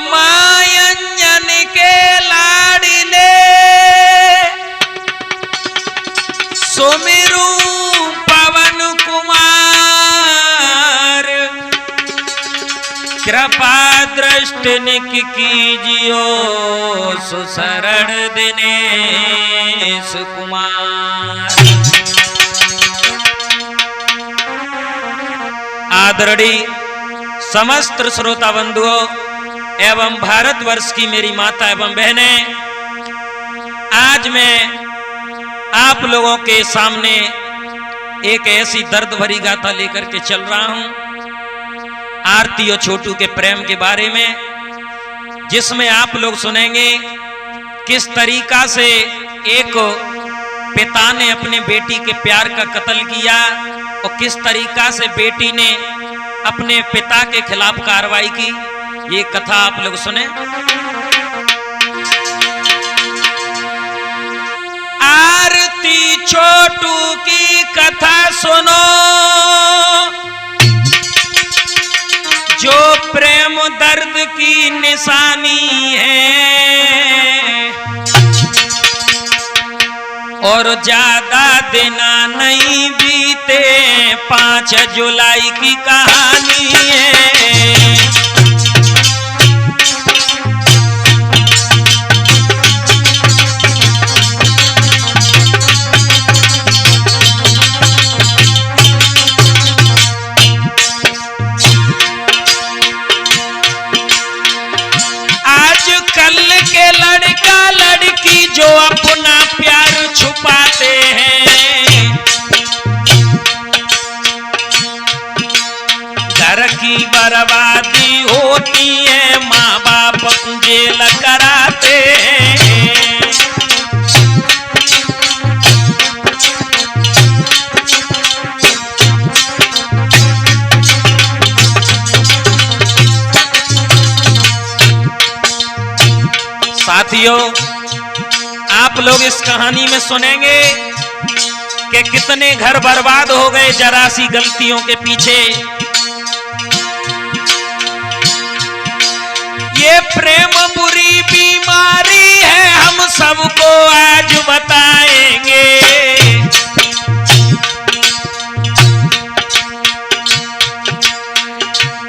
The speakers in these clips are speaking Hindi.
मायंजन के लाडिले सुमिरू पवन कुमार कृपा दृष्टि निक कीजियो सुशरण दिनेश कुमार। आदरणीय समस्त श्रोता बंधुओं एवं भारतवर्ष की मेरी माता एवं बहनें, आज मैं आप लोगों के सामने एक ऐसी दर्द भरी गाथा लेकर के चल रहा हूं आरती और छोटू के प्रेम के बारे में, जिसमें आप लोग सुनेंगे किस तरीका से एक पिता ने अपने बेटी के प्यार का कत्ल किया और किस तरीका से बेटी ने अपने पिता के खिलाफ कार्रवाई की। ये कथा आप लोग सुने। आरती छोटू की कथा सुनो, जो प्रेम दर्द की निशानी है और ज्यादा दिन नहीं बीते 5 जुलाई की कहानी है। लड़का लड़की जो अपना प्यार छुपाते हैं, घर की बर्बादी होती है, माँ बाप जेल कराते हैं। साथियों, आप लोग इस कहानी में सुनेंगे कि कितने घर बर्बाद हो गए जरा सी गलतियों के पीछे। ये प्रेम बुरी बीमारी है, हम सबको आज बताएंगे।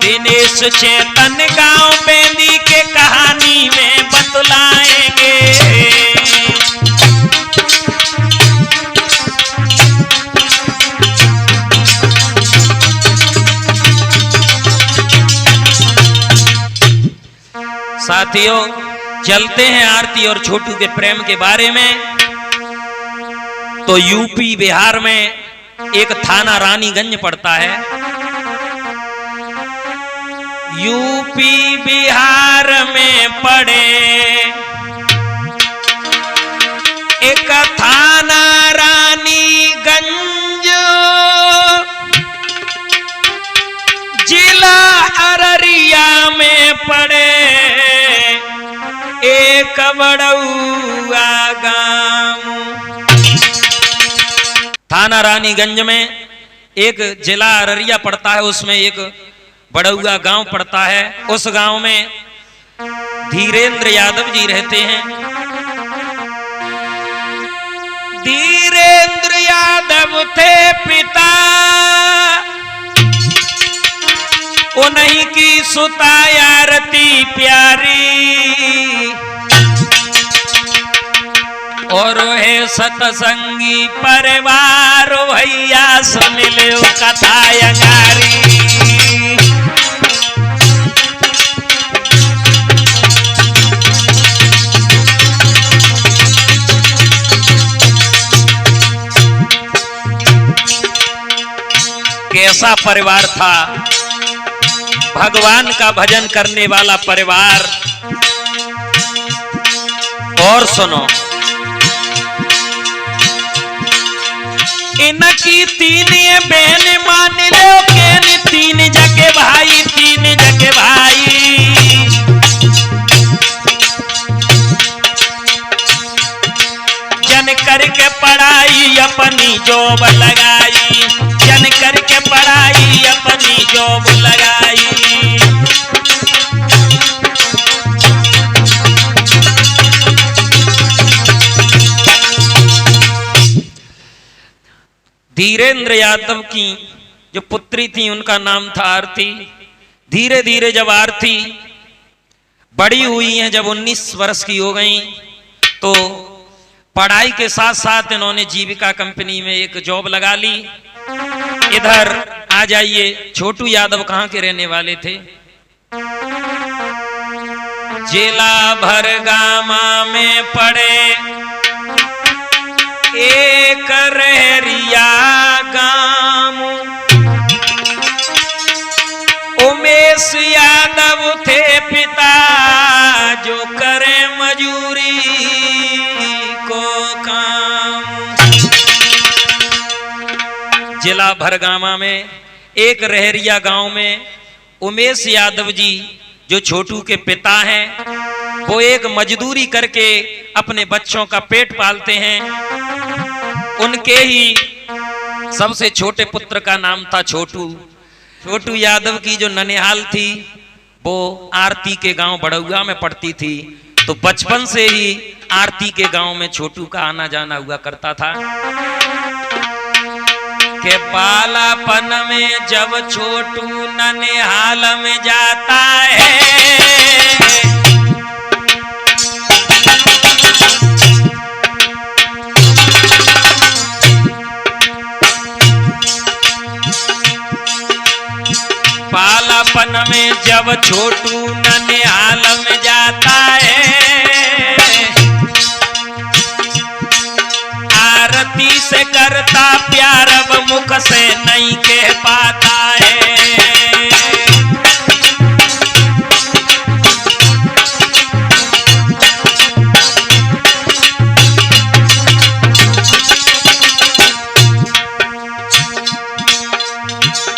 दिनेश चेतन गांव बेंदी के कहानी में बतलाएंगे। साथियों, चलते हैं आरती और छोटू के प्रेम के बारे में। तो यूपी बिहार में एक थाना रानीगंज पड़ता है। यूपी बिहार में पड़े एक थाना रानीगंज, जिला अररिया में पड़े एक बड़ौआ गांव। थाना रानीगंज में एक जिला अररिया पड़ता है, उसमें एक बड़ौआ गांव पड़ता है। उस गांव में धीरेन्द्र यादव जी रहते हैं। धीरेन्द्र यादव थे पिता, उन्हीं की सुता आरती प्यारी, और है सतसंगी परिवार भैया सुन लो कथा यंगारी। कैसा परिवार था, भगवान का भजन करने वाला परिवार। और सुनो, इनकी 3 बहन मान लो के 3 जगे भाई, 3 जगे भाई। जन करके पढ़ाई अपनी जॉब लगाई, जन करके पढ़ाई अपनी जॉब लगाई। धीरेन्द्र यादव की जो पुत्री थी उनका नाम था आरती। धीरे धीरे जब आरती बड़ी हुई हैं, जब 19 वर्ष की हो गई, तो पढ़ाई के साथ साथ इन्होंने जीविका कंपनी में एक जॉब लगा ली। इधर आ जाइए, छोटू यादव कहाँ के रहने वाले थे? जिला भरगामा में पड़े एक रहरिया गांव, उमेश यादव थे पिता जो करे मजूरी को काम। जिला भरगामा में एक रहरिया गांव में उमेश यादव जी जो छोटू के पिता हैं, वो एक मजदूरी करके अपने बच्चों का पेट पालते हैं। उनके ही सबसे छोटे पुत्र का नाम था छोटू। छोटू यादव की जो ननिहाल थी वो आरती के गांव बड़ौआ में पड़ती थी, तो बचपन से ही आरती के गांव में छोटू का आना जाना हुआ करता था। के बालापन में जब छोटू ननिहाल में जाता है, बालापन में जब छोटू ननिहाल में जाता है, आरती से करता प्यार अब मुख से नहीं कह पाता है।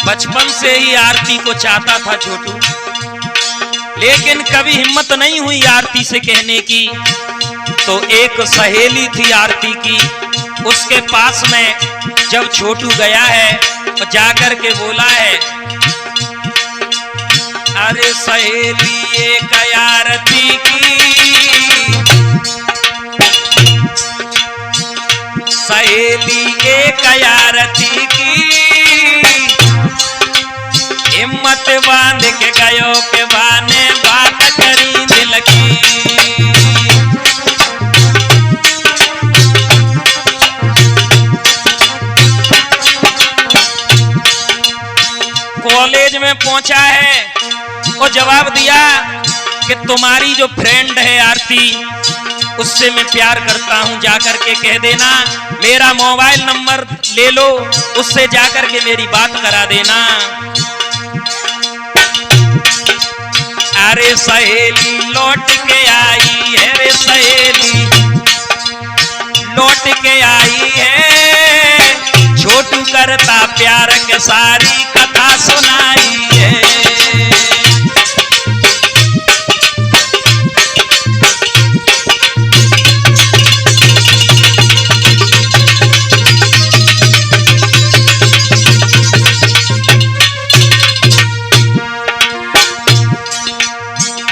बचपन से ही आरती को चाहता था छोटू, लेकिन कभी हिम्मत नहीं हुई आरती से कहने की। तो एक सहेली थी आरती की, उसके पास में जब छोटू गया है तो जाकर के बोला है, अरे सहेली एक आरती की, सहेली एक आरती की, हिम्मत बांध के गयो के बाने बात करी दिल की। कॉलेज में पहुंचा है और जवाब दिया कि तुम्हारी जो फ्रेंड है आरती, उससे मैं प्यार करता हूं, जाकर के कह देना। मेरा मोबाइल नंबर ले लो, उससे जाकर के मेरी बात करा देना। अरे सहेली लौट के आई है, रे सहेली लौट के आई है, छोटू करता प्यार के सारी कथा सुनाई है।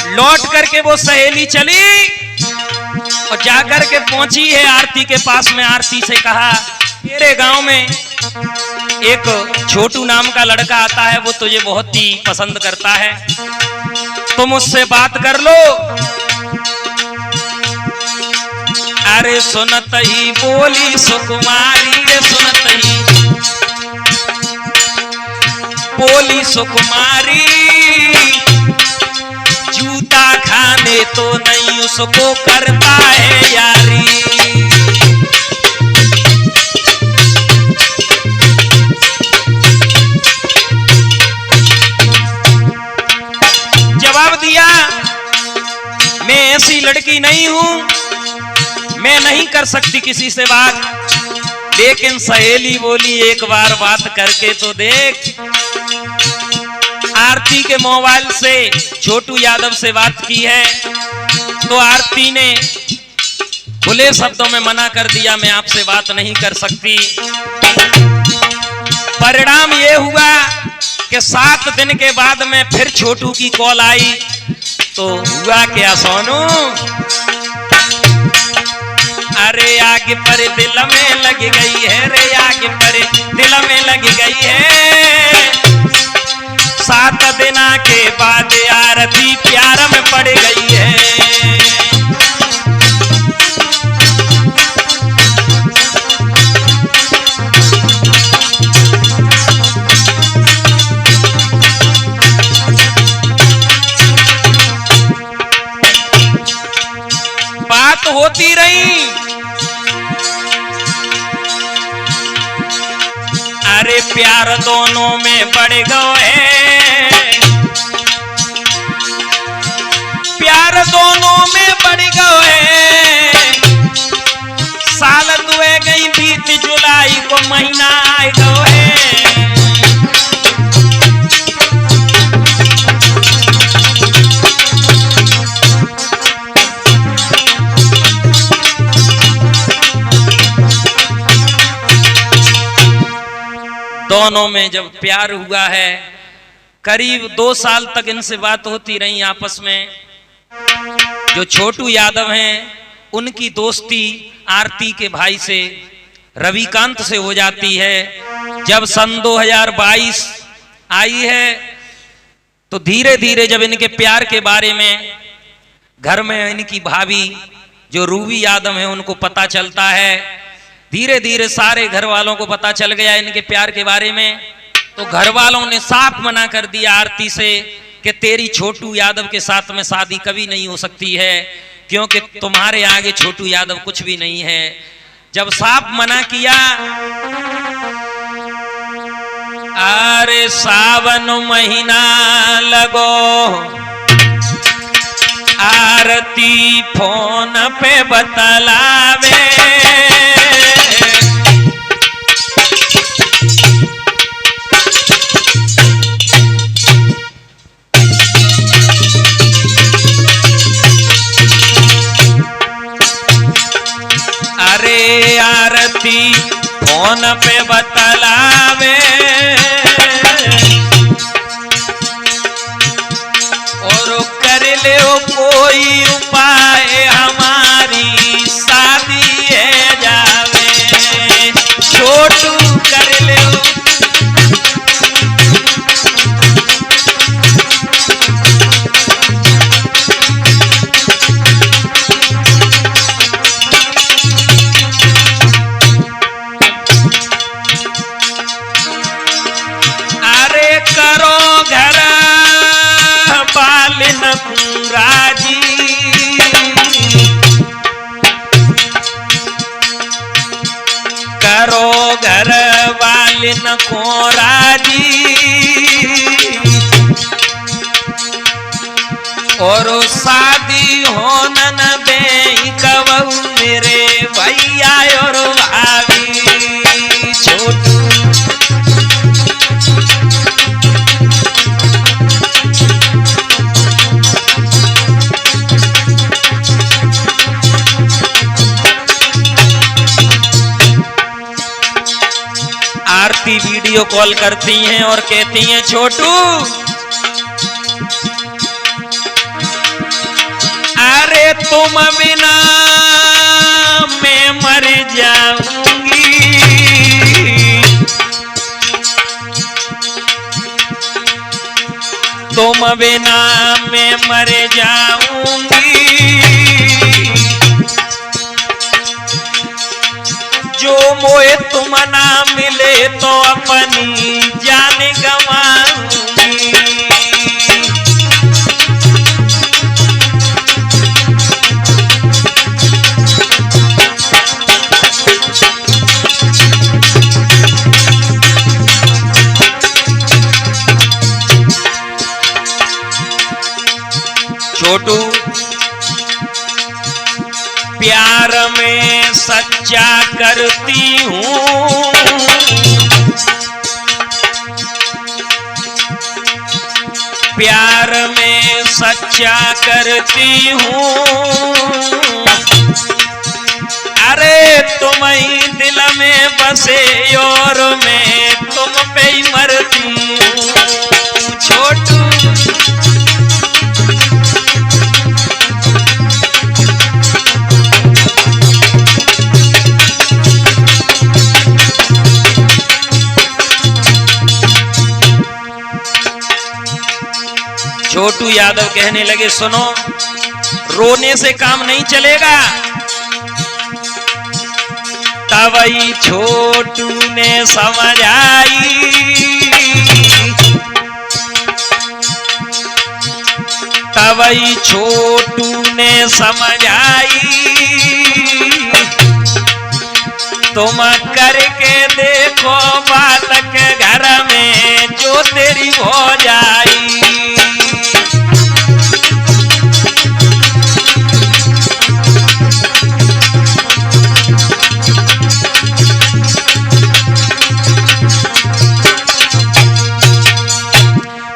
लौट करके वो सहेली चली और जाकर के पहुंची है आरती के पास में। आरती से कहा, मेरे गांव में एक छोटू नाम का लड़का आता है, वो तुझे बहुत ही पसंद करता है, तुम उससे बात कर लो। अरे सुनत ही बोली सुकुमारी, रे सुनत ही बोली सुकुमारी, जूता खाने तो नहीं उसको करता है यारी। जवाब दिया, मैं ऐसी लड़की नहीं हूं, मैं नहीं कर सकती किसी से बात। लेकिन सहेली बोली, एक बार बात करके तो देख। आरती के मोबाइल से छोटू यादव से बात की है, तो आरती ने खुले शब्दों में मना कर दिया, मैं आपसे बात नहीं कर सकती। परिणाम ये हुआ कि 7 दिन के बाद में फिर छोटू की कॉल आई, तो हुआ क्या सोनू? अरे आग पर दिल में लग गई है रे, आग पर दिल में लग गई है। 7 दिन के बाद आरती प्यार में पड़ गई है। बात होती रही, अरे प्यार दोनों में बढ़ गए, प्यार दोनों में बढ़ गए। साल दुए गई बीत, जुलाई को महीना आ गए। दोनों में जब प्यार हुआ है, करीब 2 साल तक इनसे बात होती रही आपस में। जो छोटू यादव हैं उनकी दोस्ती आरती के भाई से, रविकांत से हो जाती है। जब सन 2022 आई है तो धीरे धीरे जब इनके प्यार के बारे में घर में इनकी भाभी जो रूबी यादव है उनको पता चलता है, धीरे धीरे सारे घर वालों को पता चल गया इनके प्यार के बारे में। तो घर वालों ने साफ मना कर दिया आरती से कि तेरी छोटू यादव के साथ में शादी कभी नहीं हो सकती है, क्योंकि तुम्हारे आगे छोटू यादव कुछ भी नहीं है। जब साफ मना किया, अरे सावन महीना लगो, आरती फोन पे बतलावे, अरे आरती फोन पे बतलावे, और कर ले कोई उपाय हमारी शादी है जावे। छोटू कर ले राजी, करो घर वालिन को राजी, और शादी होना न दे कबहू मेरे भैया और भाभी। छोटू आरती वीडियो कॉल करती हैं और कहती हैं छोटू अरे तुम बिना मैं मर जाऊंगी, तुम बिना मैं मर जाऊंगी, जो मोए तुम ना मिले तो अपनी जान गंवाऊंगी। छोटू प्यार में सच्चा करती हूँ, प्यार में सच्चा करती हूँ, अरे तुम ही दिल में बसे और मैं तुम पे ही मरती हूँ। छोटू छोटू यादव कहने लगे, सुनो, रोने से काम नहीं चलेगा। तवई छोटू ने समझ आई, तवई छोटू ने समझ आई, तुम करके देखो बात के घर में जो तेरी हो जाई।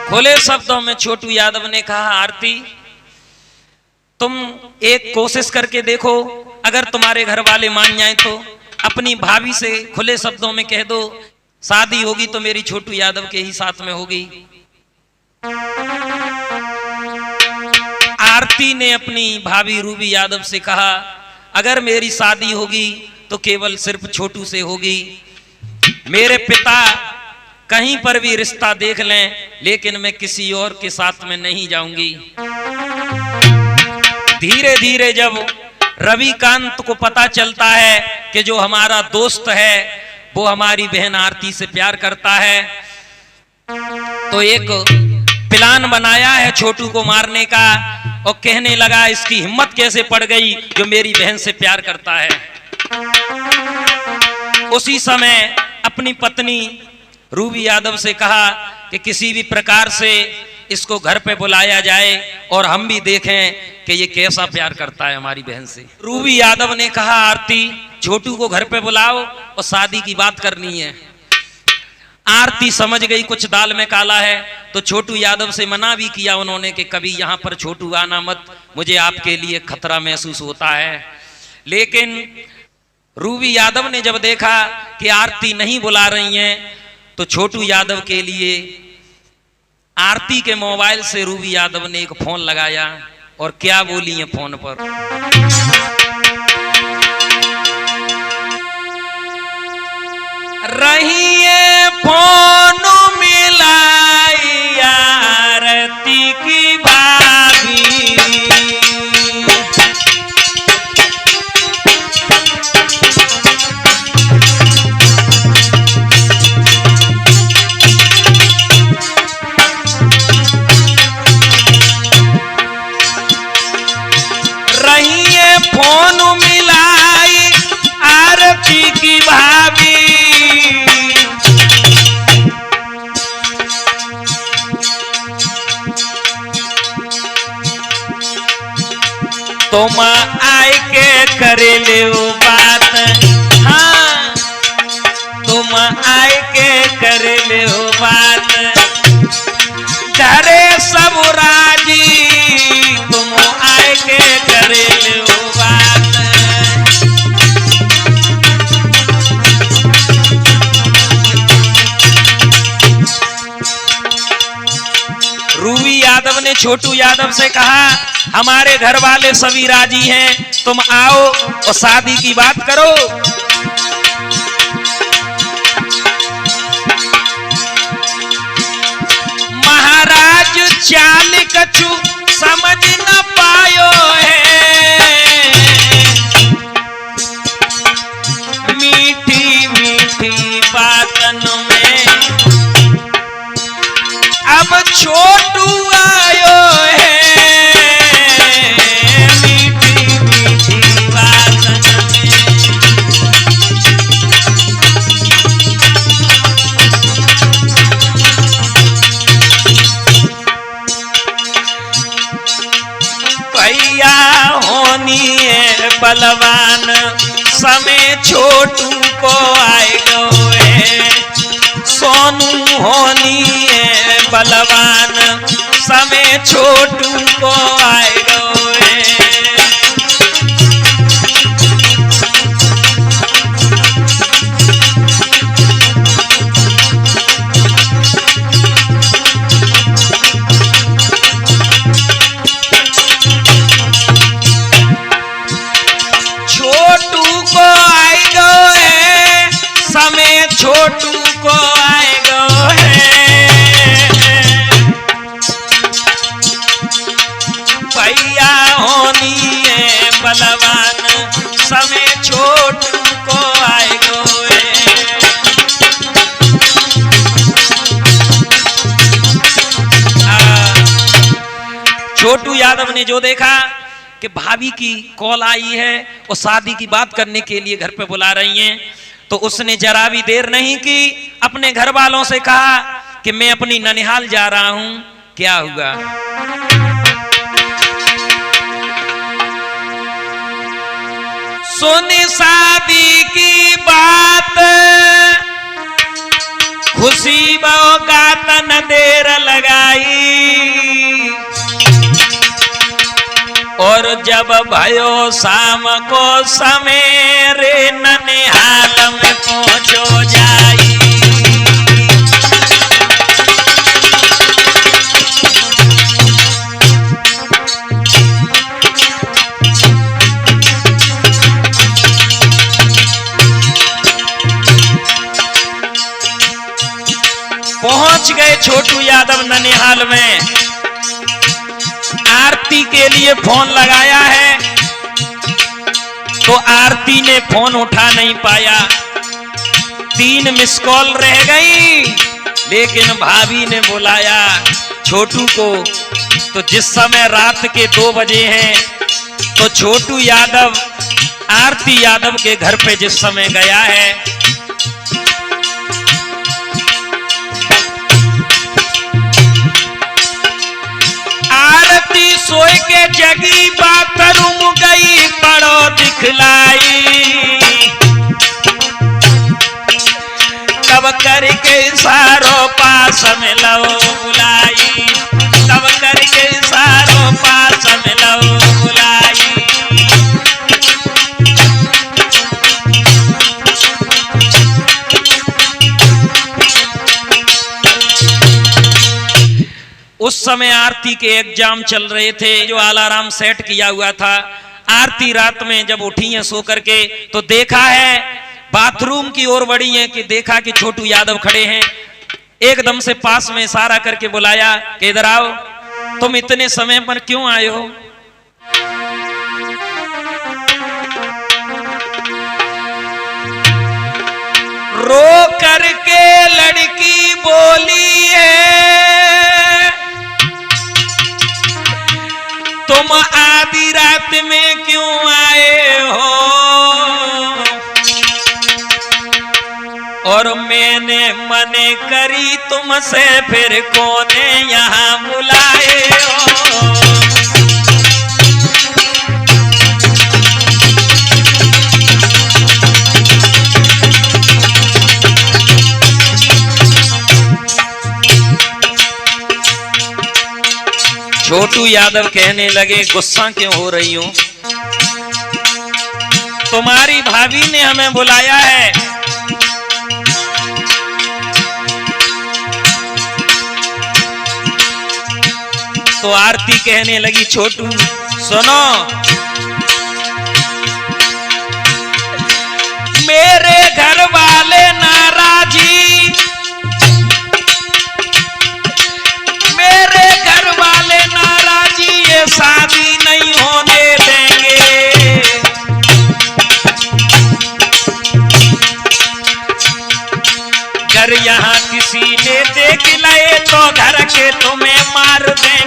खुले शब्दों में छोटू यादव ने कहा, आरती तुम एक कोशिश करके देखो, अगर तुम्हारे घर वाले मान जाएं तो अपनी भाभी से खुले शब्दों में कह दो, शादी होगी तो मेरी छोटू यादव के ही साथ में होगी। आरती ने अपनी भाभी रूबी यादव से कहा, अगर मेरी शादी होगी तो केवल सिर्फ छोटू से होगी। मेरे पिता कहीं पर भी रिश्ता देख लें, लेकिन मैं किसी और के साथ में नहीं जाऊंगी। धीरे धीरे जब रविकांत को पता चलता है कि जो हमारा दोस्त है वो हमारी बहन आरती से प्यार करता है, तो एक प्लान बनाया है छोटू को मारने का, और कहने लगा, इसकी हिम्मत कैसे पड़ गई जो मेरी बहन से प्यार करता है। उसी समय अपनी पत्नी रूबी यादव से कहा कि किसी भी प्रकार से इसको घर पे बुलाया जाए और हम भी देखें कि ये कैसा प्यार करता है हमारी बहन से। रूबी यादव ने कहा, आरती छोटू को घर पे बुलाओ और शादी की बात करनी है। आरती समझ गई कुछ दाल में काला है, तो छोटू यादव से मना भी किया उन्होंने कि कभी यहाँ पर छोटू आना मत, मुझे आपके लिए खतरा महसूस होता है। लेकिन रूबी यादव ने जब देखा कि आरती नहीं बुला रही हैं, तो छोटू यादव के लिए आरती के मोबाइल से रूबी यादव ने एक फोन लगाया, और क्या बोली है फोन पर, रही है फोन मिलाई आरती की भाभी, फोन मिलाई आरती की भाभी, तुम आए के करे ले बात, हाँ तुम आए के करे ले बात, घरे सब राजी, तुम आए के करे ले बात। रूबी यादव ने छोटू यादव से कहा, हमारे घर वाले सभी राजी हैं, तुम आओ और शादी की बात करो। महाराज चाल कछु समझ न पायो है, मीठी मीठी बातन में अब छोटू आयो है, मीठी मीठी बातन में। भैया होनी है बलवान, समय छोटू को आए गए, सोनू होनी है बलवान, समय छोटू को आए गए। छोटू को आए गए, समय छोटू को आए गए। होनी है बलवान, समय छोटू को आए गोए। छोटू यादव ने जो देखा कि भाभी की कॉल आई है और शादी की बात करने के लिए घर पे बुला रही हैं, तो उसने जरा भी देर नहीं की, अपने घर वालों से कहा कि मैं अपनी ननिहाल जा रहा हूं। क्या हुआ? सुनी शादी की बात, खुशी का तन देर लगाई, और जब भयो शाम को समेरे ननिहाल में पहुंचो जाई। पहुंच गए छोटू यादव ननिहाल में। आरती के लिए फोन लगाया है तो आरती ने फोन उठा नहीं पाया, 3 मिस कॉल रह गई। लेकिन भाभी ने बुलाया छोटू को, तो जिस समय रात के 2 बजे हैं, तो छोटू यादव आरती यादव के घर पे जिस समय गया है, आरती सोए के जगी बाथरूम गई बड़ो दिखलाई, तब करके सारो पास में लो बुलाई, तब करके सारो पास में लो बुलाई। उस समय आरती के एग्जाम चल रहे थे, जो अलार्म सेट किया हुआ था। आरती रात में जब उठी है सो करके, तो देखा है बाथरूम की ओर बढ़ी है कि देखा कि छोटू यादव खड़े हैं। एकदम से पास में इशारा करके बुलाया कि इधर आओ, तुम इतने समय पर क्यों आए हो? रो करके लड़की बोली है, तुम आधी रात में क्यों आए हो? और मैंने मने करी तुमसे, फिर कोने यहाँ बुलाए हो? छोटू यादव कहने लगे, गुस्सा क्यों हो रही हूं? तुम्हारी भाभी ने हमें बुलाया है। तो आरती कहने लगी, छोटू सुनो, मेरे घर वाले नाराजी, मेरे घर वाले नाराजी, ये शादी नहीं होने देंगे। घर यहाँ किसी ने देख लाए तो घर के तुम्हें मार देंगे।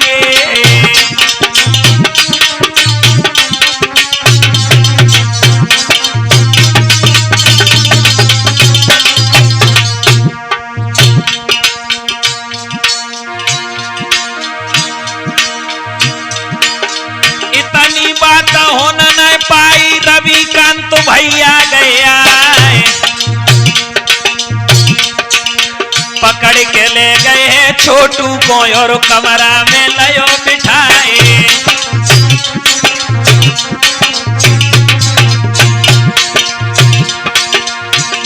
इतनी बात होन न पाई, रविकांत भैया गया, पकड़ के ले गए हैं छोटू को और कमरा में लयो बिठाए।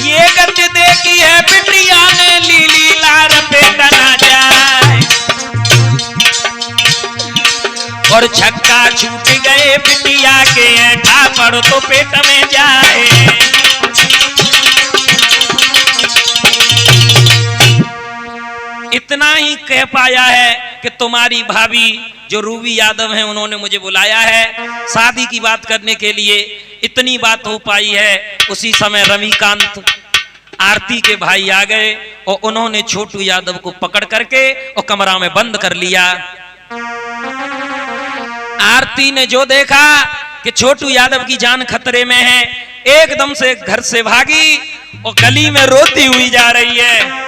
ये गत देखी है बिटिया ने, लीली लार पेट ना जाए, और छक्का छूट गए बिटिया के, ऐठा पड़ तो पेट में जाए। इतना ही कह पाया है कि तुम्हारी भाभी जो रूबी यादव हैं उन्होंने मुझे बुलाया है शादी की बात करने के लिए। इतनी बात हो पाई है, उसी समय रविकांत आरती के भाई आ गए और उन्होंने छोटू यादव को पकड़ करके और कमरा में बंद कर लिया। आरती ने जो देखा कि छोटू यादव की जान खतरे में है, एकदम से घर से भागी और गली में रोती हुई जा रही है।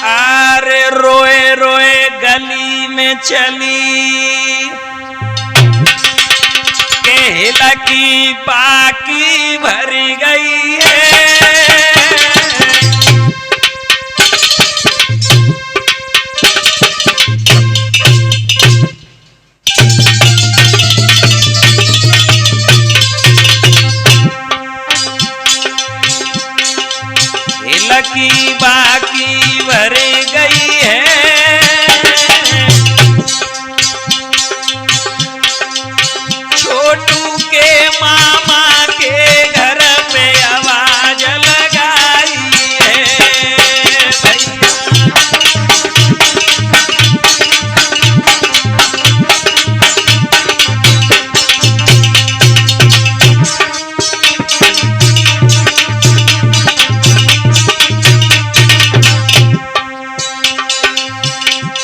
अरे रोए रोए गली में चली के लकी बाकी भरी गई है। लकी बाकी भर गई है। छोटू के मामा के घर पे आवाज लगाई है भैया।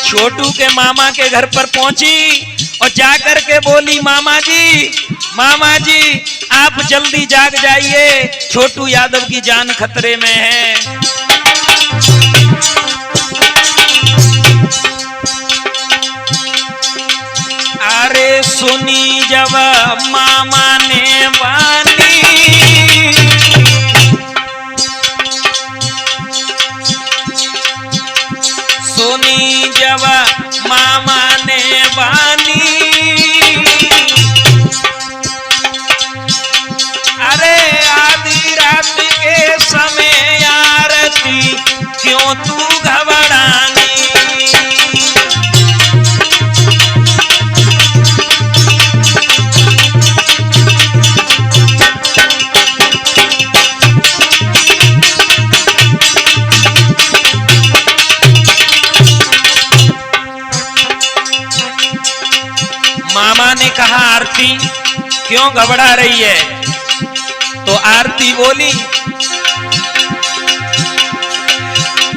छोटू के मामा के घर पर पहुंची और जाकर के बोली, मामा जी आप जल्दी जाग जाइए, छोटू यादव की जान खतरे में है। अरे सुनी जब मामा ने वानी, सुनी जब मामा ने बानी, अरे आधी रात के समय आरती क्यों तू घबरानी। मामा ने कहा, आरती क्यों घबरा रही है? तो आरती बोली,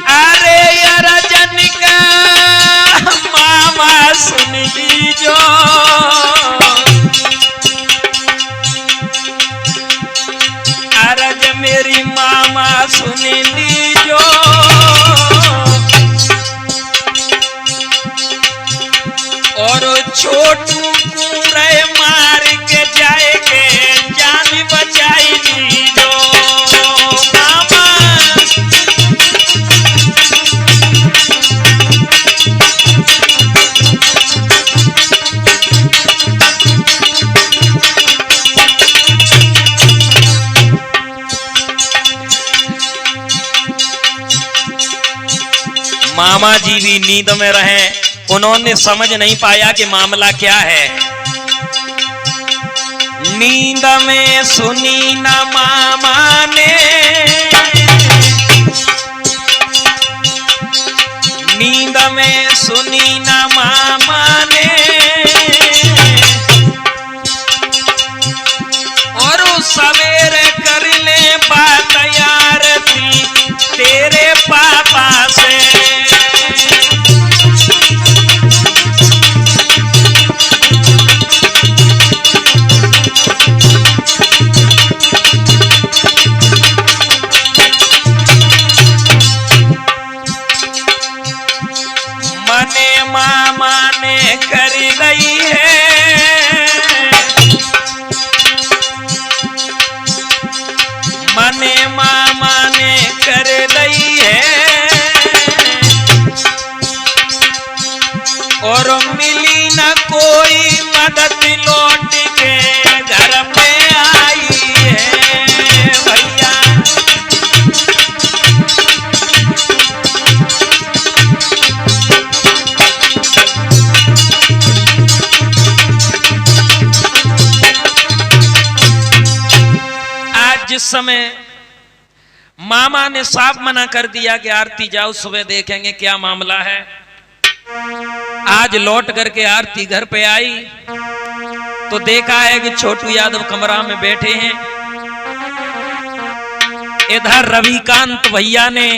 अरे यार जनिका मामा सुन लीजो, अरज मेरी मामा सुन लीजो। और छोटू कूड़े मार के जाएगे जान बचाई लीजो मामा। मामा जी भी नींद में रहे, उन्होंने समझ नहीं पाया कि मामला क्या है। नींद में सुनी न मामा ने, नींद में सुनी न मामा ने, और सवेरे कर ले बात यारती तेरे पापा से। मने मामा ने कर गई है, मने मामा ने कर गई है। और मिली न कोई मदद लौट के घर पे आई है भैया। जिस समय मामा ने साफ मना कर दिया कि आरती जाओ, सुबह देखेंगे क्या मामला है। आज लौट करके आरती घर पे आई तो देखा है कि छोटू यादव कमरा में बैठे हैं। इधर रविकांत भैया ने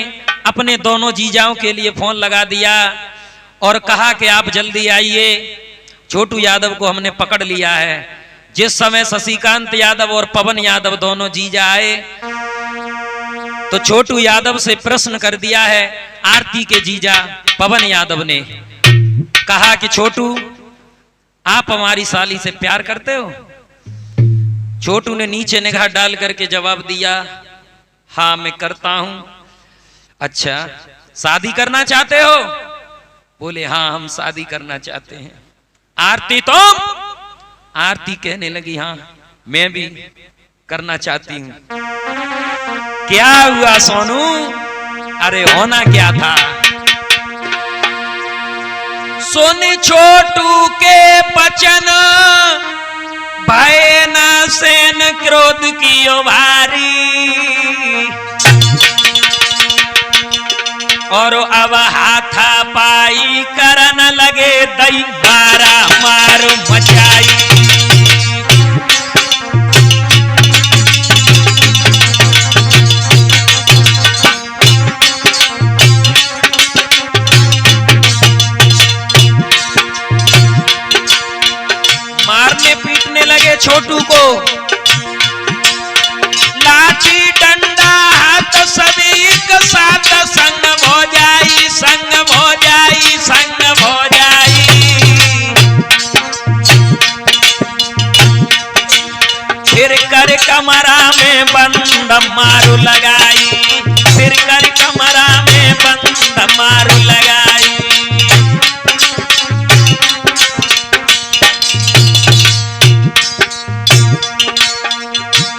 अपने दोनों जीजाओं के लिए फोन लगा दिया और कहा कि आप जल्दी आइए, छोटू यादव को हमने पकड़ लिया है। जिस समय शशिकांत यादव और पवन यादव दोनों जीजा आए तो छोटू यादव से प्रश्न कर दिया है आरती के जीजा पवन यादव ने। कहा कि छोटू, आप हमारी साली से प्यार करते हो? छोटू ने नीचे निगाह डाल करके जवाब दिया, हाँ मैं करता हूं। अच्छा, शादी करना चाहते हो? बोले हाँ हम शादी करना चाहते हैं। आरती तो आरती कहने लगी, हाँ मैं भी करना चाहती हूं। क्या हुआ सोनू? अरे होना क्या था, सुन छोटू के बचन भय न सेन क्रोध की भारी, और अब हाथा पाई करन लगे दई मारा मार मचाई। मारने पीटने लगे छोटू को, लाठी डंडा हाथ सभी एक साथ संग हो जाई, संग हो जाई, संग हो जाई। फिर कर कमरा में बंद मारू लगाई, फिर कर कमरा में बंद मारू लगाई।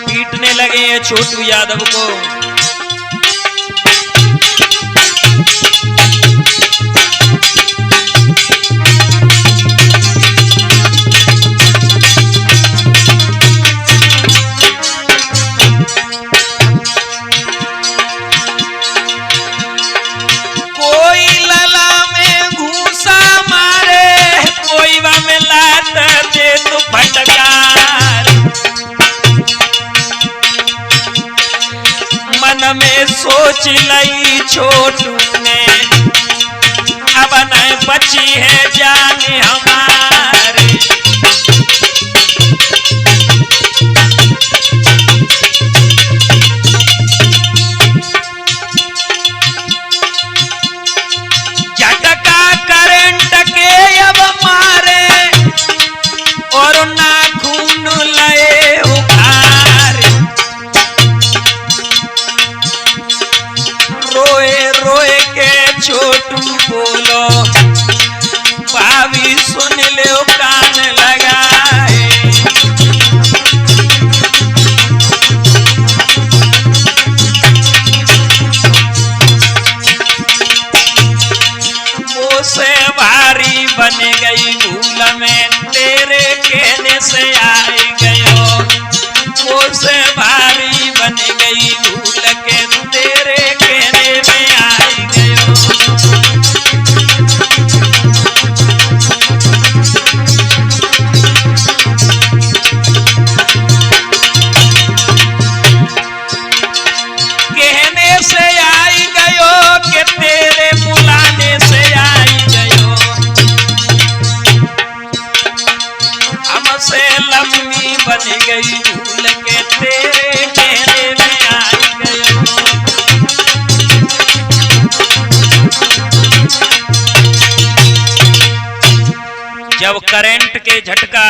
पीटने लगे छोटू यादव को। कोई लला में घूसा मारे, कोई वा में लात दे तो फटकार। मन में सोच लई छोटू ने, अब न बची है जान हमारी। झटका करंट के अब मारे और नाखून लए उखारे। रोए रोए के छोटू बोलो, भाभी सुन ले कान लगाए। वो से भारी बन गई भूल में, तेरे कहने से आई गयो। वो से भारी बन गई भूल के, तेरे कहने में आई गयो। कहने से आई गयो कि तेरे बुलाने से आई गयो। हमसे लंबी बन गई भूल के, तेरे कहने में आई गयो। जब करंट के झटका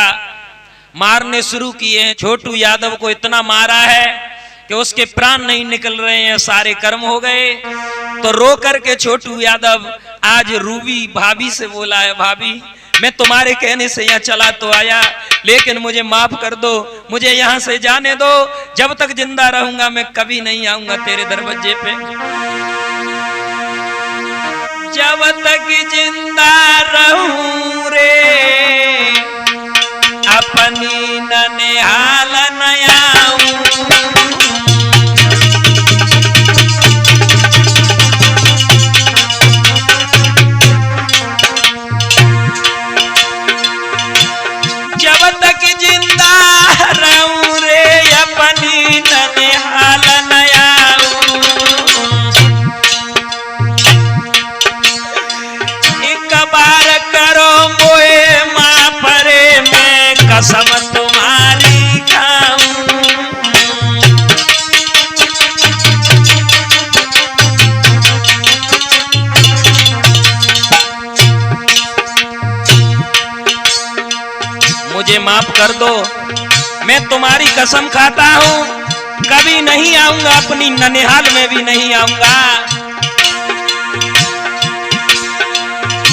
मारने शुरू किए, छोटू यादव को इतना मारा है कि उसके प्राण नहीं निकल रहे हैं, सारे कर्म हो गए। तो रो करके छोटू यादव आज रूबी भाभी से बोला है, भाभी मैं तुम्हारे कहने से यहाँ चला तो आया, लेकिन मुझे माफ कर दो, मुझे यहाँ से जाने दो। जब तक जिंदा रहूंगा मैं कभी नहीं आऊंगा तेरे दरवाजे पे। जब तक जिंदा रहूं रे अपनी ननिहाल न आऊं। बनी ननिहाल नयाऊ। एक बार करो मोए माँ परे मैं कसम तुम्हारी खाऊं। मुझे माफ कर दो, मैं तुम्हारी कसम खाता हूं कभी नहीं आऊंगा, अपनी ननिहाल में भी नहीं आऊंगा।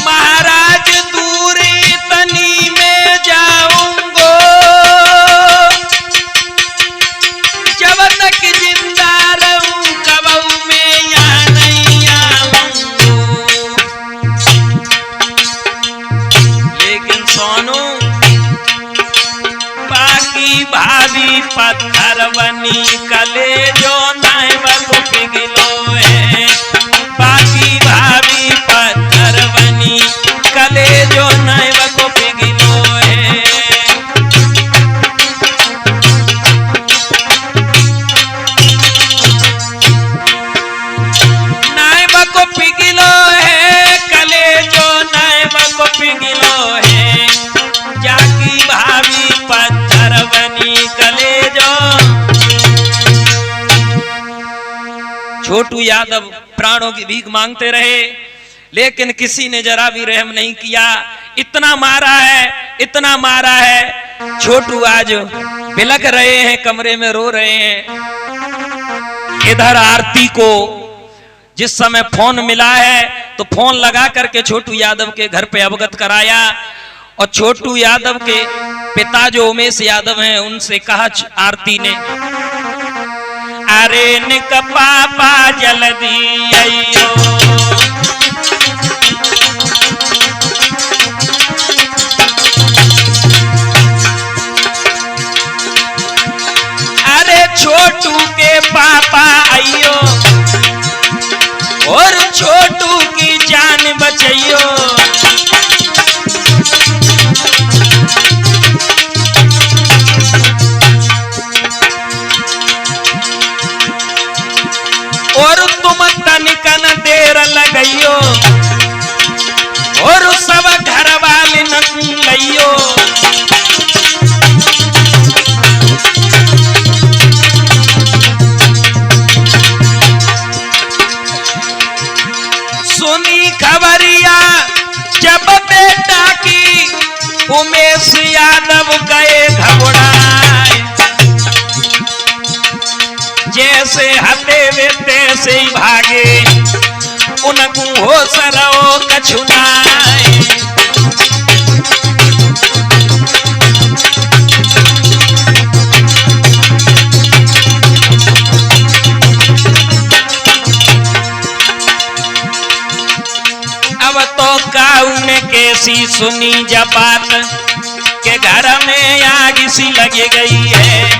महाराज दूरी तनी में जाऊंगो, जब तक जिंदा रहूं कबहू में यहाँ नहीं आऊंगो। लेकिन सोनू भाभी पत्थर बनी कले जो नाइब को पिघलो है। बाकी भाभी पत्थर बनी कले जो नाइब को पिघलो है। नाइब को पिघलो है, कले जो नाइब को पिघलो है। जाकी भाभी पत्थर बनी कलेजो। छोटू यादव प्राणों की भीख मांगते रहे, लेकिन किसी ने जरा भी रहम नहीं किया। इतना मारा है, इतना मारा है। छोटू आज बिलख रहे हैं, कमरे में रो रहे हैं। इधर आरती को जिस समय फोन मिला है तो फोन लगा करके छोटू यादव के घर पे अवगत कराया, और छोटू यादव के पिता जो उमेश यादव हैं उनसे कहा आरती ने, अरे निक पापा जल्दी आइयो। अरे छोटू के पापा आइयो और छोटू की जान बचाइयो। और तुम तनिकन देर लगइयो और सब घर वाले न लइयो। सुनी खबरिया जब बेटा की उमेश यादव गए घबराए। जैसे हते वे तैसे ही भागे, उनको होश रहो कछुनाए। अब तो काऊ ने कैसी सुनी जब बात के घर में आग सी लगी गई है।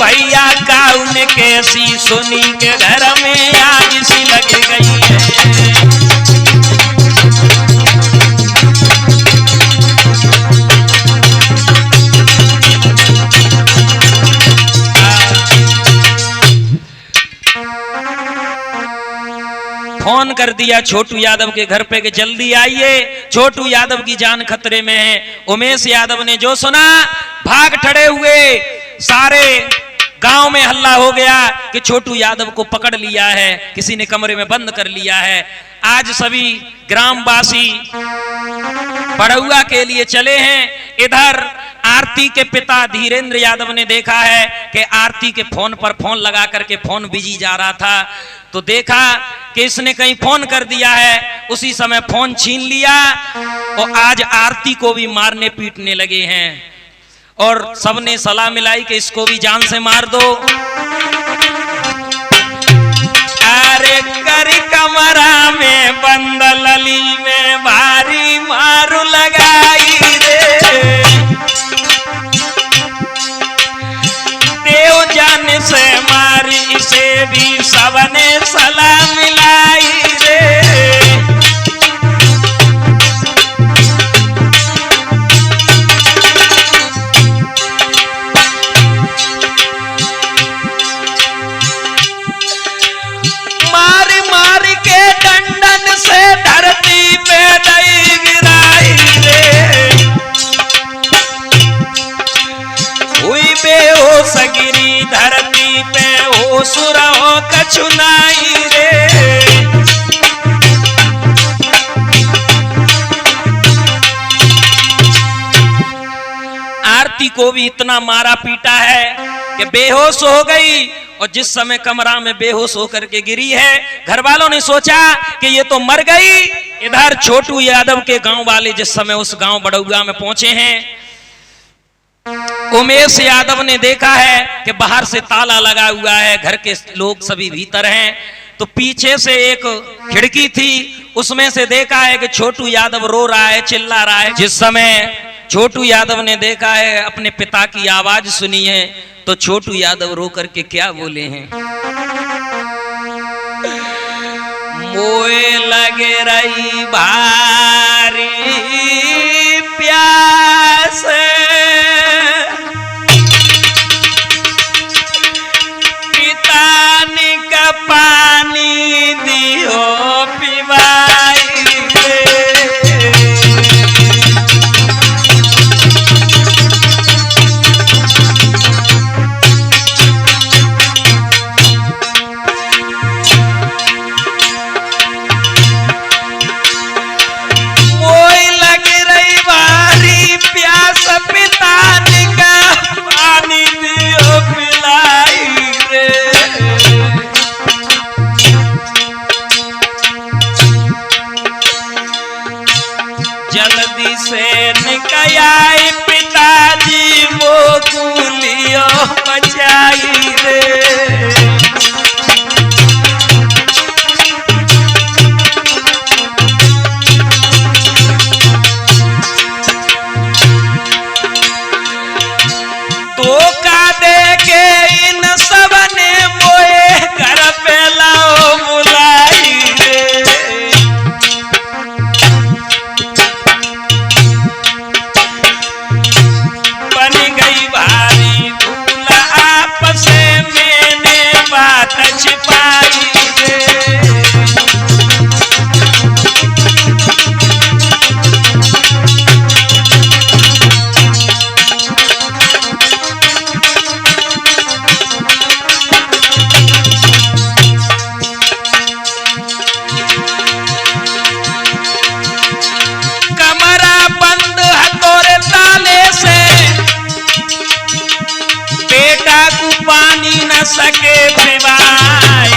भैया काऊ ने कैसी सुनी के घर में आग सी लगी गई है। फोन कर दिया छोटू यादव के घर पे कि जल्दी आइए, छोटू यादव की जान खतरे में है। उमेश यादव ने जो सुना भाग खड़े हुए। सारे गांव में हल्ला हो गया कि छोटू यादव को पकड़ लिया है, किसी ने कमरे में बंद कर लिया है। आज सभी ग्रामवासी बड़ुआ के लिए चले हैं। इधर आरती के पिता धीरेन्द्र यादव ने देखा है कि आरती के फोन पर फोन लगा करके फोन बिजी जा रहा था, तो देखा कि इसने कहीं फोन कर दिया है। उसी समय फोन छीन लिया और आज आरती को भी मारने पीटने लगे हैं। और सबने सलाह मिलाई कि इसको भी जान से मार दो। अरे करी कमरा में बंद लली में भारी मारू लगाई रे। देव जान से मारी इसे भी सबने सलाह मिलाई रे। आरती को भी इतना मारा पीटा है कि बेहोश हो गई, और जिस समय कमरा में बेहोश होकर के गिरी है, घर वालों ने सोचा कि ये तो मर गई। इधर छोटू यादव के गांव वाले जिस समय उस गांव बड़ौदा में पहुंचे हैं, उमेश यादव ने देखा है कि बाहर से ताला लगा हुआ है, घर के लोग सभी भीतर हैं, तो पीछे से एक खिड़की थी, उसमें से देखा है कि छोटू यादव रो रहा है, चिल्ला रहा है। जिस समय छोटू यादव ने देखा है, अपने पिता की आवाज सुनी है, तो छोटू यादव रो करके क्या बोले हैं, मोए लगे रही भारी प्यास, पिता ने का पानी दियो पिवाई। जल्दी से निकल आए पिताजी, वो गुलियो बचाई रे। धोखा दे के इन सब ने मोए घर पे लाओ बुलाई रे। बन गई भारी भूल आपस मैंने बात छिपाई रे। पानी न सके पिवाए,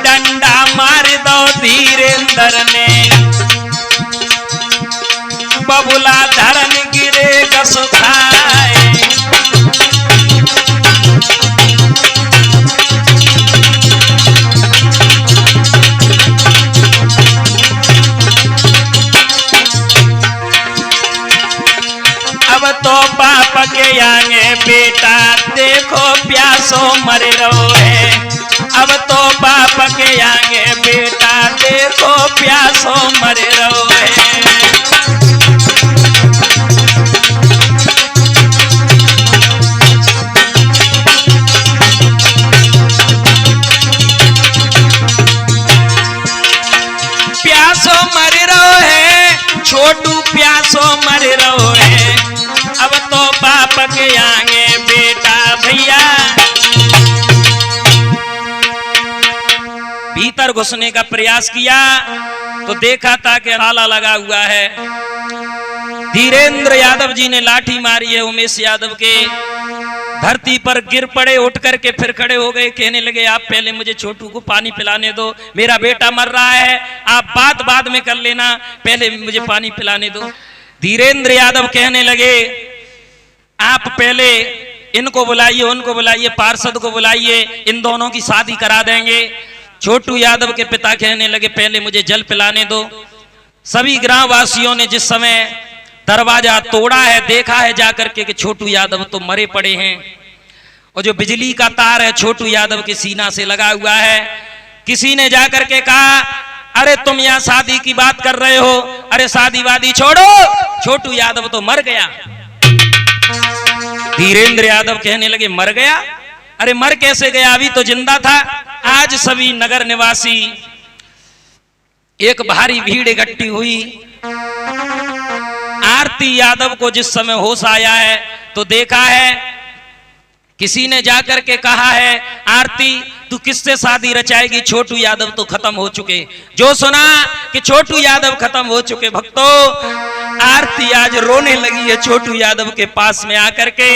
डंडा मार दो धीरेंद्र ने, बबुला धरन गिरे सुखाए। अब तो बाप के आगे बेटा देखो प्यासो मर रहो है, अब तो बाप के आगे बेटा देखो प्यासो मर रहो है। प्यासो मर रहो है, छोटू प्यासो मर रहो है, अब तो बाप के आगे बेटा भैया। भीतर घुसने का प्रयास किया तो देखा था कि ताला लगा हुआ है। धीरेंद्र यादव जी ने लाठी मारी है उमेश यादव के, धरती पर गिर पड़े, उठ करके फिर खड़े हो गए, कहने लगे आप पहले मुझे छोटू को पानी पिलाने दो, मेरा बेटा मर रहा है, आप बात बाद में कर लेना, पहले मुझे पानी पिलाने दो। धीरेंद्र यादव कहने लगे आप पहले इनको बुलाइए, उनको बुलाइए, पार्षद को बुलाइए, इन दोनों की शादी करा देंगे। छोटू यादव के पिता कहने लगे पहले मुझे जल पिलाने दो। सभी ग्राम वासियों ने जिस समय दरवाजा तोड़ा है, देखा है जाकर के कि छोटू यादव तो मरे पड़े हैं, और जो बिजली का तार है छोटू यादव के सीना से लगा हुआ है। किसी ने जाकर के कहा अरे तुम यहाँ शादी की बात कर रहे हो, अरे शादी वादी छोड़ो, छोटू यादव तो मर गया। धीरेंद्र यादव कहने लगे मर गया? अरे मर कैसे गया, अभी तो जिंदा था। आज सभी नगर निवासी, एक भारी भीड़ इकट्ठी हुई। आरती यादव को जिस समय होश आया है तो देखा है किसी ने जाकर के कहा है आरती तू किससे शादी रचाएगी? छोटू यादव तो खत्म हो चुके। जो सुना कि छोटू यादव खत्म हो चुके, भक्तों आरती आज रोने लगी है छोटू यादव के पास में आकर के।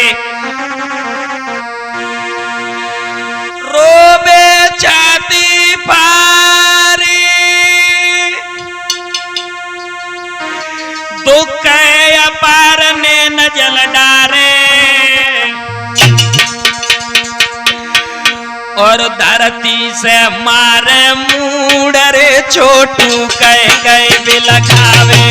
रोबे छाती पारी दुख अपार ने न जल डारे, और धरती से मारे मूडरे छोटू कह गए बिलखावे।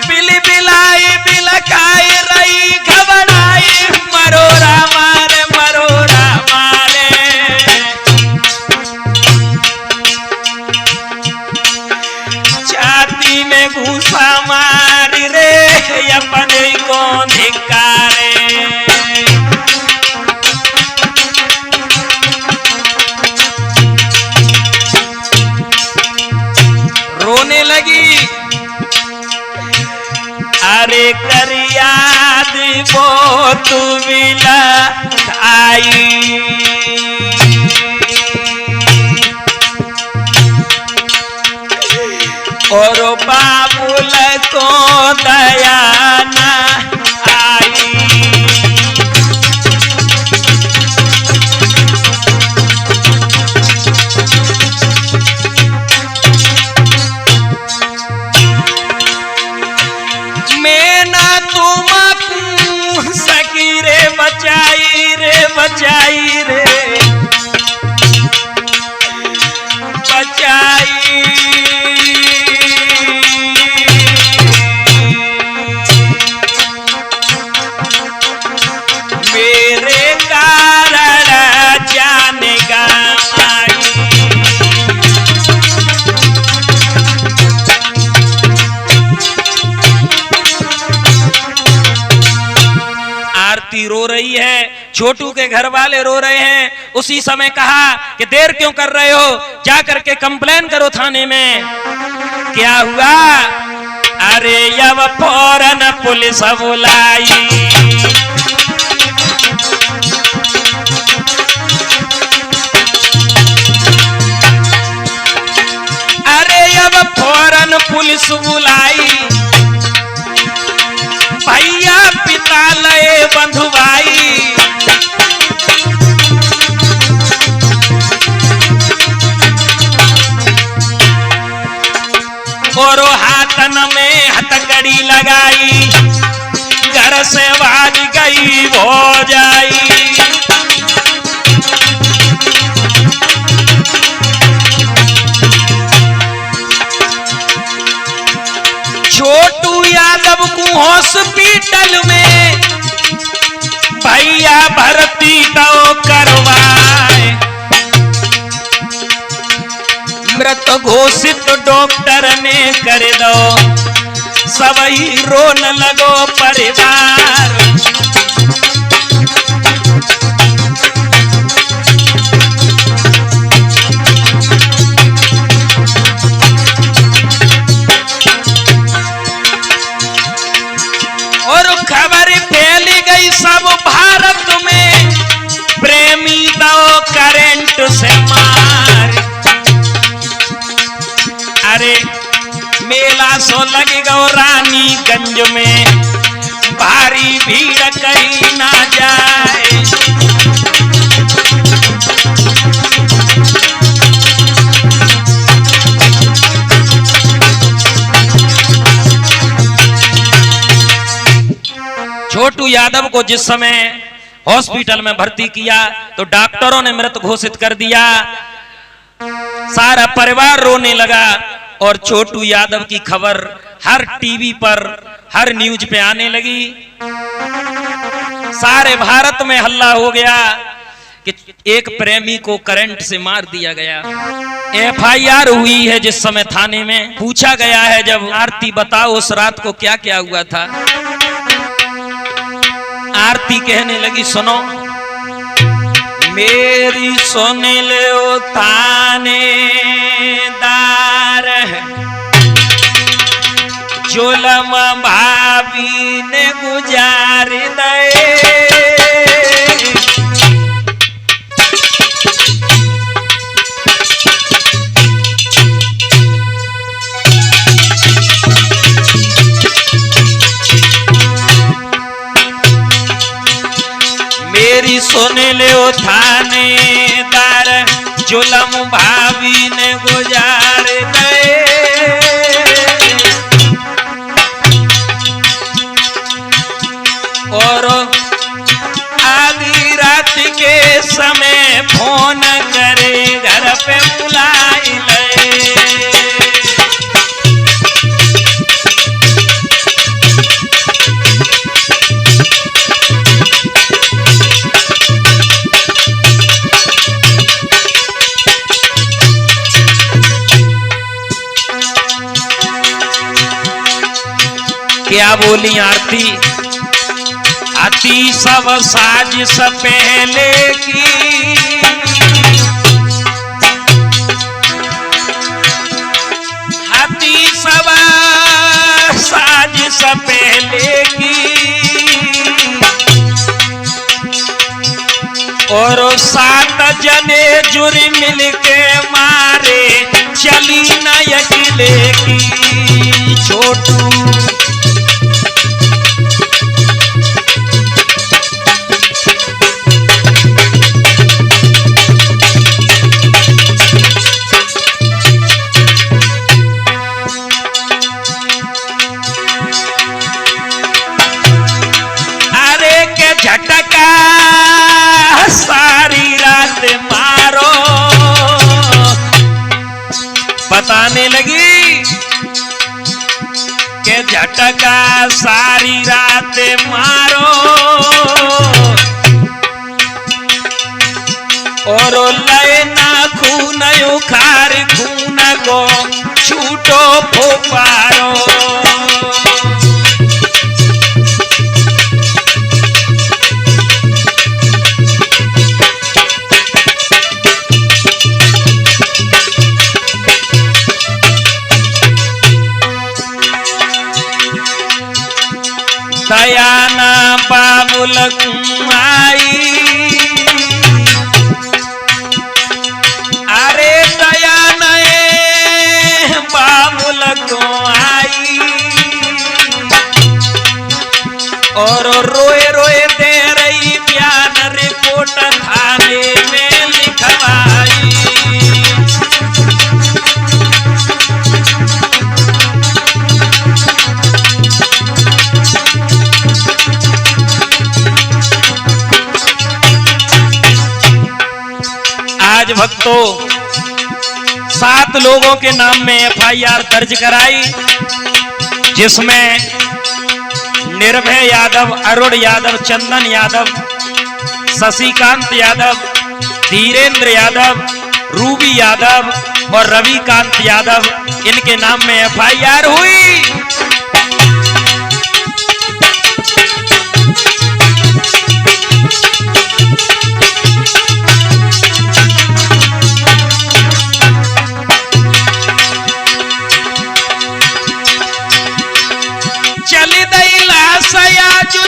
बिली बिलाई बिलखाई रही घबराई, मरोरा मारे मरोरा मारे। छाती में घूसा मारी रे अपने को धिकारे। रोने लगी। अरे कर याद वो तू मिला आई, और बाबुल को दया न आई। मैं ना तुम सकी रे बचाई रे बचाई रे बचाई। मेरे कारण जाने का आई। आरती रो रही है, छोटू के घर वाले रो रहे हैं। उसी समय कहा कि देर क्यों कर रहे हो, जा करके कंप्लेन करो थाने में। क्या हुआ? अरे अब फौरन पुलिस बुलाई। अरे अब फौरन पुलिस बुलाई, भैया पिता लए बंधुभाई। और हाथन में हथकड़ी लगाई, घर से भाग गई भौजाई। छोटू यादव को हॉस्पिटल में भैया भर्ती तो करवाए, मृत घोषित डॉक्टर ने कर दो, सबही रोन लगो परिवार। और खबर फैल गई सब भारत में, प्रेमी दो करंट से मार। अरे मेला सो लग गो रानीगंज में, भारी भीड़ कहीं ना जाए। छोटू यादव को जिस समय हॉस्पिटल में भर्ती किया तो डॉक्टरों ने मृत घोषित कर दिया। सारा परिवार रोने लगा और छोटू यादव की खबर हर टीवी पर, हर न्यूज पे आने लगी। सारे भारत में हल्ला हो गया कि एक प्रेमी को करंट से मार दिया गया। एफआईआर हुई है जिस समय थाने में। पूछा गया है जब, आरती बताओ उस रात को क्या क्या हुआ था। आरती कहने लगी, सुनो मेरी सुन लो थानेदार, जुलम भाभी ने गुजार दे। मेरी सुन लो थानेदार, जुलम भाभी ने गुजार दे। और आधी रात के समय फोन करे घर पे बुलाई ले। क्या बोली आरती? आती सब साजिश पहले की, आती सब साजिश पहले की। और 7 जने जुर्म मिलके मारे, चली न अकेले की। छोटू झटका सारी रात मारो, बताने लगी के झटका सारी रात मारो। और लेना खून उखार, खून को छूटो फोपारो। दयाना बाबुल कुमाई, अरे दयाना बाबुल को आई। और रोए रोए दे रही बयान, रिपोर्ट थाने में लिखवाई। आज भक्तों 7 लोगों के नाम में FIR दर्ज कराई, जिसमें निर्भय यादव, अरुण यादव, चंदन यादव, शशिकांत यादव, धीरेन्द्र यादव, रूबी यादव और रविकांत यादव, इनके नाम में FIR हुई।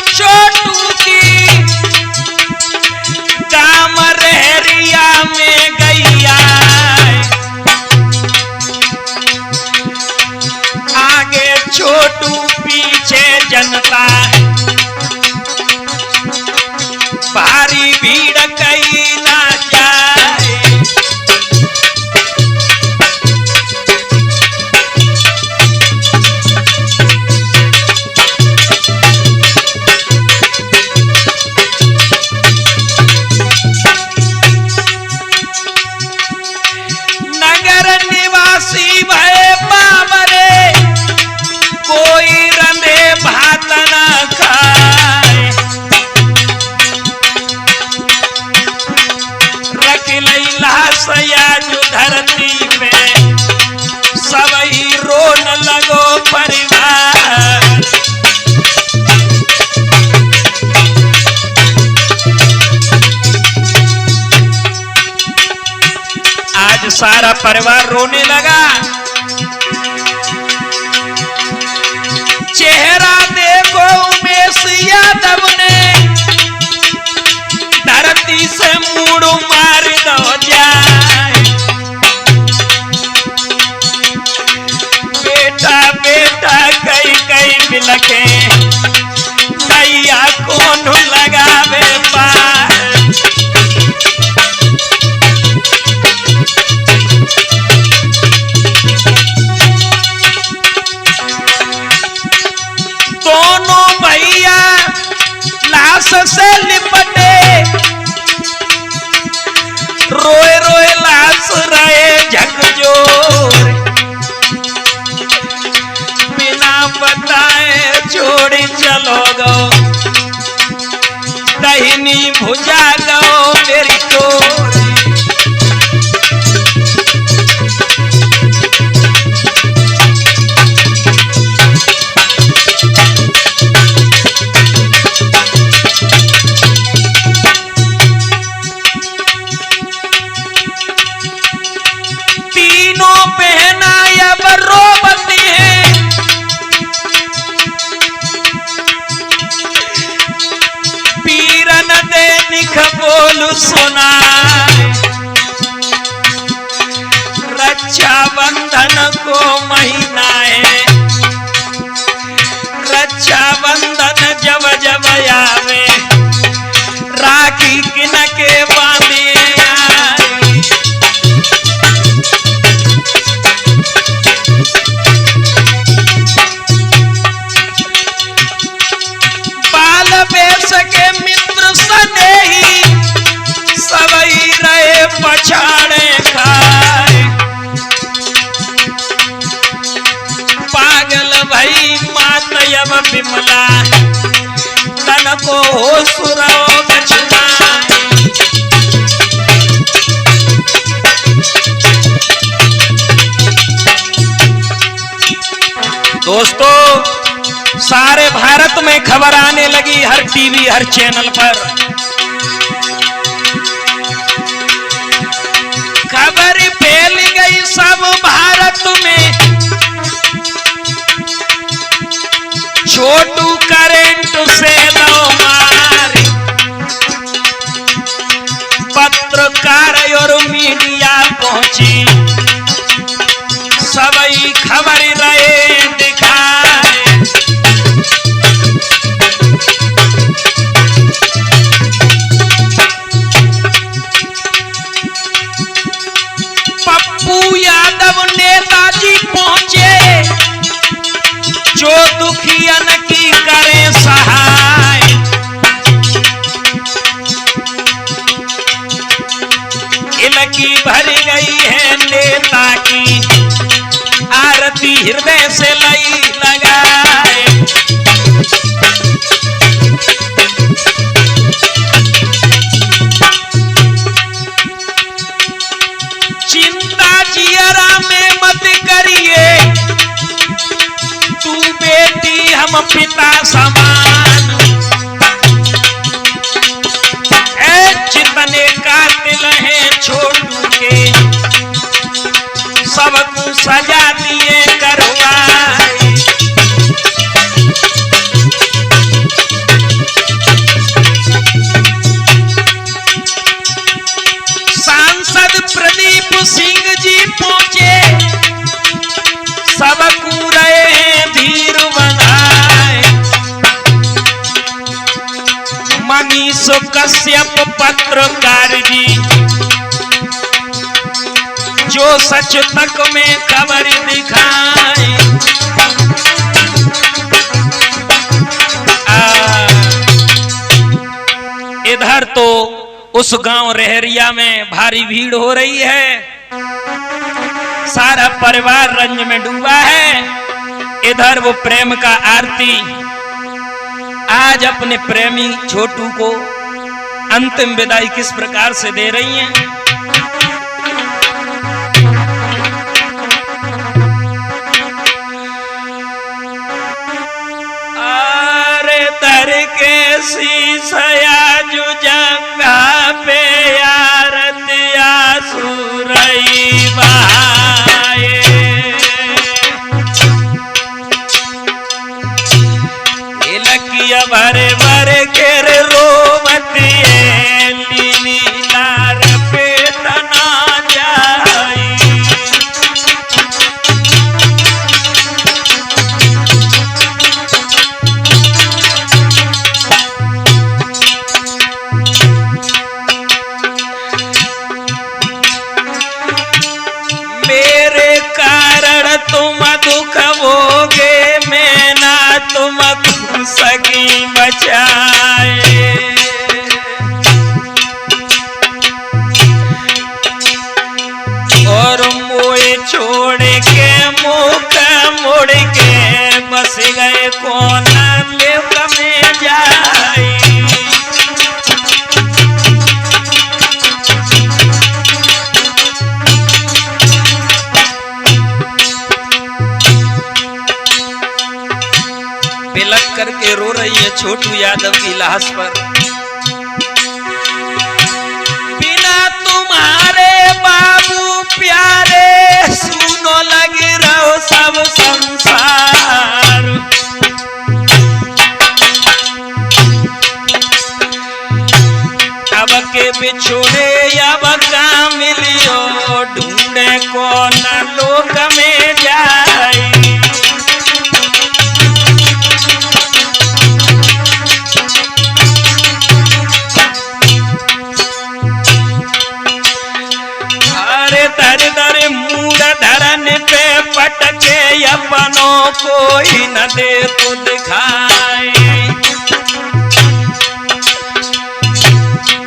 छोटू की काम रहरिया में गैया, आगे छोटू पीछे जनता, भारी भीड़ कहीं ना जाए। भय बाबरे कोई रंधे भात न सारा परिवार रोने लगा। चेहरा देखो उमेश यादव ने, धरती से मुड़ मार दो जाए। बेटा बेटा कई कई बिलखे, दैया कौन लगावे पार। दोनों भैया लाश से लिपटे, रोए रोए लाश रहे झकझोर। बिना बताए छोड़ी चलो गो, दहिनी भुजा गो मेरी तोर। बोलू सुना रक्षाबंधन को महीना है, रक्षाबंधन जब जब आवे, राखी किन के बांधे आए। बाल बेस के मित्र स्नेही, सबई रहे पछाड़े खाए। पागल भई मात अब बिमला, तन को हो सुरोग छुड़ाए। दोस्तों, सारे भारत में खबर आने लगी, हर टीवी हर चैनल पर खबर फैल गई सब भारत में। छोटू करंट से दो मारी, पत्रकार और मीडिया पहुंची, सबई खबर रहे दिखाए। पप्पू यादव नेताजी पहुंचे, जो दुखियन की करे सहाय। इनकी भर गई है नेता की, आरती हृदय से लई लगाए। चिंता जियरा में मत करिए, तू बेटी हम पिता समान। जितने कातिल हैं छोटू के, सबको सजा दिए करवाए। सांसद प्रदीप सिंह जी पहुंचे, सबको रहे धीर बनाए। मनीष कश्यप पत्रकार जी, जो सच तक में खबर दिखाए। इधर तो उस गांव रहरिया में भारी भीड़ हो रही है, सारा परिवार रंज में डूबा है। इधर वो प्रेम का आरती आज अपने प्रेमी छोटू को अंतिम विदाई किस प्रकार से दे रही हैं। अरे तर के शीशया जो जंगा पे आरतिया सुरई बहाए। लकिया भरे भरे घेर रोवतिए लीनी लार पेट ना जाई। मेरे कारण तुम दुख भोगे मैं ना तुम सकी बचाए। और मोए छोड़ के मुख मुड़ के बस गए कोना लेक में जाए। बिलक करके रो रही है छोटू यादव की लाश पर। बिना तुम्हारे बाबू प्यारे सुनो लगे रहो सब संसार। अब के बिछोड़े अब का मिलियो ढूंढे को न लोक में जाए। दर दर मूड धरन पे पटके अपनों कोई न दे तो दिखाए।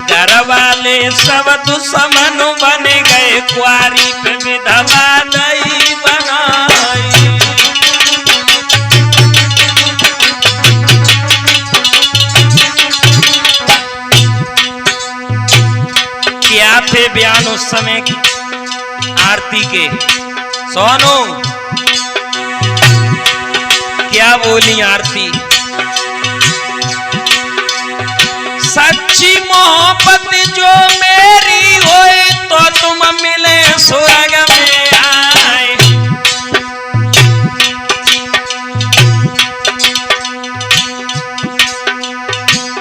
घर वाले सब दुश्मन बन गए कुआरी पे विधवा नहीं बनाई। क्या थे बयान उस समय की आरती के? सोनू क्या बोली आरती? सच्ची मोहब्बत जो मेरी होए तो तुम मिले स्वर्ग में आए।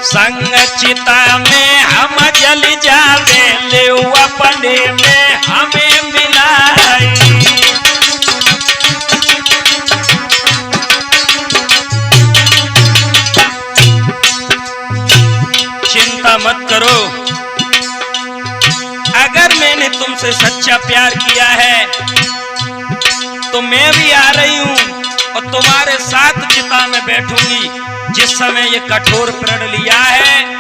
संग चिता में हम जल जावे ले अपने में हमें मिलाई। चिंता मत करो, अगर मैंने तुमसे सच्चा प्यार किया है तो मैं भी आ रही हूं और तुम्हारे साथ चिता में बैठूंगी। जिस समय ये कठोर प्रण लिया है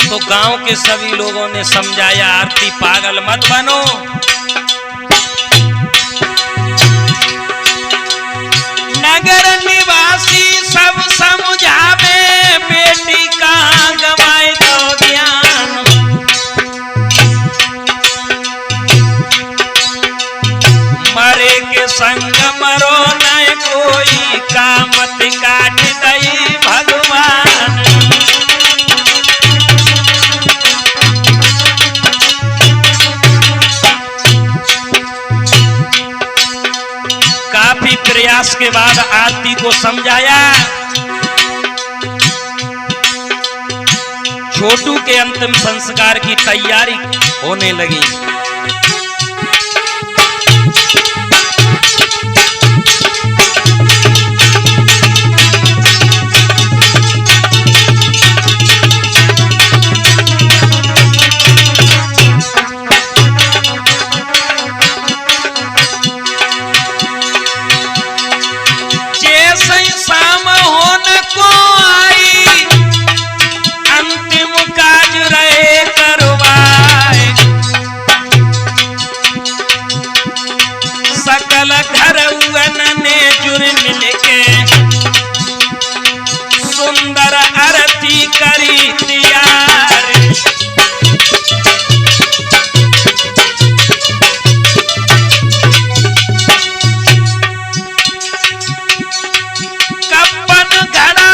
तो गांव के सभी लोगों ने समझाया आरती पागल मत बनो। नगर निवासी सब समझावे बेटी कहाँ गवाए तो ज्ञान। मरे के संग मरो न कोई कामत काट दई भगवान। काफी प्रयास के बाद आरती को समझाया। छोटू के अंतिम संस्कार की तैयारी होने लगी। शाम होने को आई अंतिम काज रहे करवाए। सकल घर ने जुड़ मिलके सुंदर आरती करी तैयार। कपन घड़ा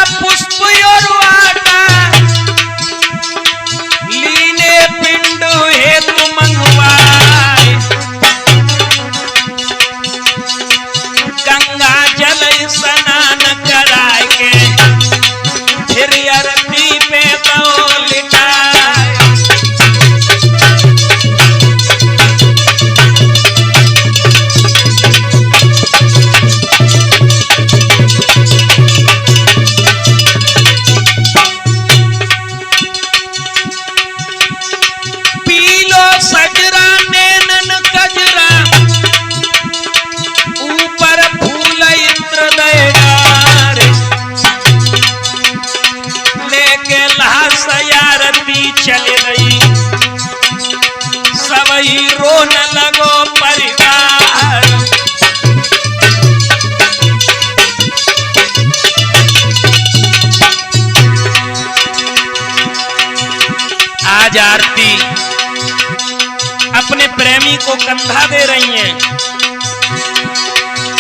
प्रेमी को कंधा दे रही हैं।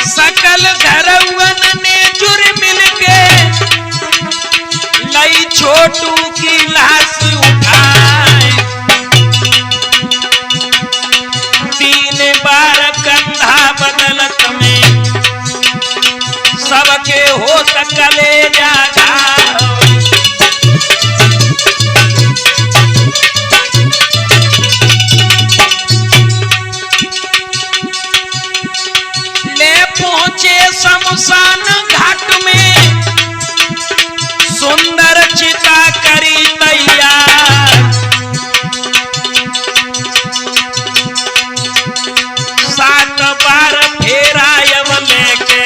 सकल घरवन ने जुर मिलके लई छोटू की लाश उठाए, 3 बार कंधा बदलत में सबके होत कलेजा घाव। ले पहुंचे शमशान घाट में सुंदर चिता करी तैयार, 7 बार फेरा यम लेके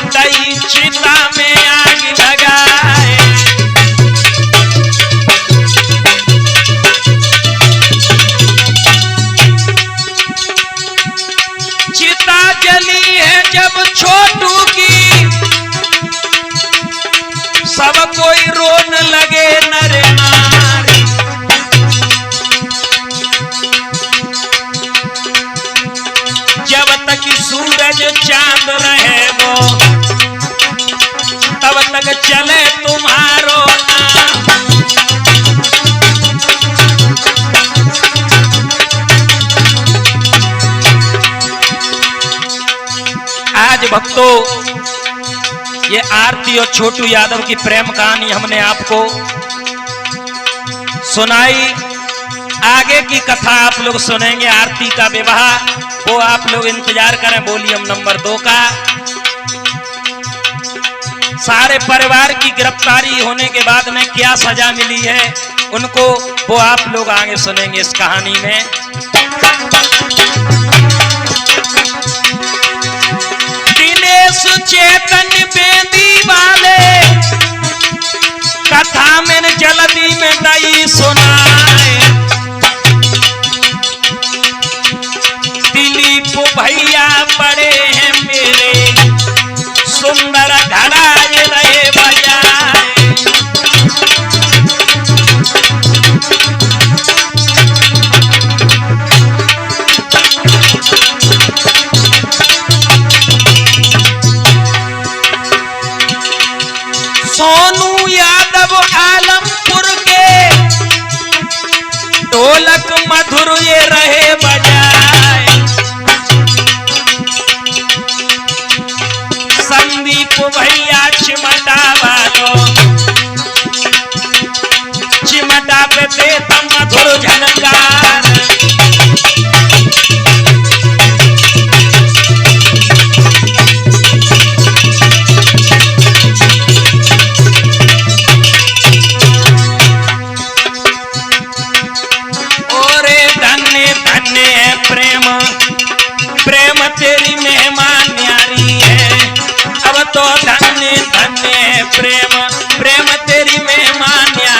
दई चिता में आग लगाए। चिता जली है जब छोटू की, सब कोई रोन लगे नर नारी। जब तक सूरज चांद रहे वो तब तक चले तुम्हारो नाम। आज भक्तों, ये आरती और छोटू यादव की प्रेम कहानी हमने आपको सुनाई। आगे की कथा आप लोग सुनेंगे, आरती का विवाह, वो आप लोग इंतजार करें वॉल्यूम नंबर 2 का। सारे परिवार की गिरफ्तारी होने के बाद में क्या सजा मिली है उनको वो आप लोग आगे सुनेंगे इस कहानी में। दिनेश चैतन्य बेदी वाले कथा में जल्दी में दई सुनाए। दिलीप भैया बड़े हैं मेरे, सुंदर घड़ाए रहे बजाए। सोनू यादव आलमपुर के ढोलक मधुर ये रहे बजाए। संदीप भैया चिमटा वालो, चिमटा पे देता मधुर झनकार। प्रेम प्रेम तेरी मेहमान न्यारी है, अब तो धन्य धन्य प्रेम प्रेम तेरी मेहमान न्यारी।